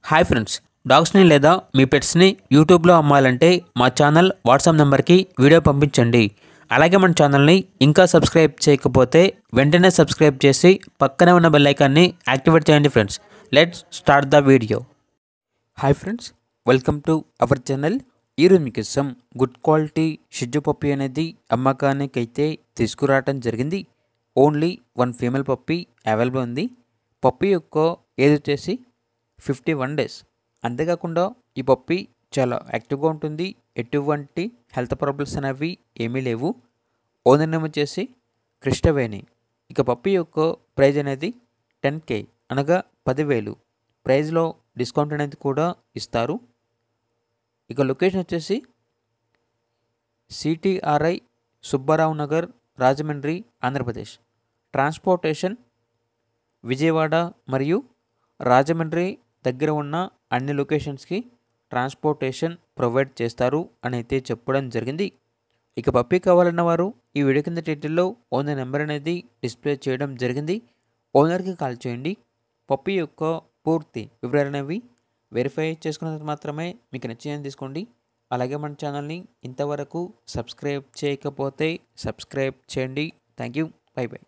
Hi friends, డాగ్స్ని లేదా మీ పెట్స్ని యూట్యూబ్లో అమ్మాలంటే మా ఛానల్ వాట్సాప్ నెంబర్కి వీడియో పంపించండి. అలాగే మన ఛానల్ని ఇంకా సబ్స్క్రైబ్ చేయకపోతే వెంటనే సబ్స్క్రైబ్ చేసి పక్కనే ఉన్న బెల్ ఐకాన్ని యాక్టివేట్ చేయండి friends. Let's start the video. Hi friends, welcome to our channel. ఈరోజు మీకోసం గుడ్ క్వాలిటీ షిజు పప్పీ అనేది అమ్మకానికి అయితే తీసుకురావడం జరిగింది. Only one female puppy available ఉంది. పప్పీ యొక్క ఏజ్ వచ్చేసి 51 డేస్. అంతేకాకుండా ఈ పప్పీ చాలా యాక్టివ్గా ఉంటుంది. ఎటువంటి హెల్త్ ప్రాబ్లమ్స్ అనేవి ఏమీ లేవు. ఓనర్ నేమ్ వచ్చేసి కృష్ణవేణి. ఇక పప్పీ యొక్క ప్రైజ్ అనేది 10K అనగా 10,000. ప్రైజ్లో డిస్కౌంట్ అనేది కూడా ఇస్తారు. ఇక లొకేషన్ వచ్చేసి CTRI సుబ్బారావు నగర్, రాజమండ్రి, ఆంధ్రప్రదేశ్. ట్రాన్స్పోర్టేషన్ విజయవాడ మరియు రాజమండ్రి దగ్గర ఉన్న అన్ని లొకేషన్స్కి ట్రాన్స్పోర్టేషన్ ప్రొవైడ్ చేస్తారు అని అయితే చెప్పడం జరిగింది. ఇక పప్పీ కావాలన్న వారు ఈ వీడియో కింద టైటిల్లో ఓనర్ నెంబర్ అనేది డిస్ప్లే చేయడం జరిగింది. ఓనర్కి కాల్ చేయండి. పప్పీ యొక్క పూర్తి వివరాలు అనేవి వెరిఫై చేసుకున్నందుకు మాత్రమే మీకు నచ్చిందని తీసుకోండి. అలాగే మన ఛానల్ని ఇంతవరకు సబ్స్క్రైబ్ చేయకపోతే సబ్స్క్రైబ్ చేయండి. Thank you. By by.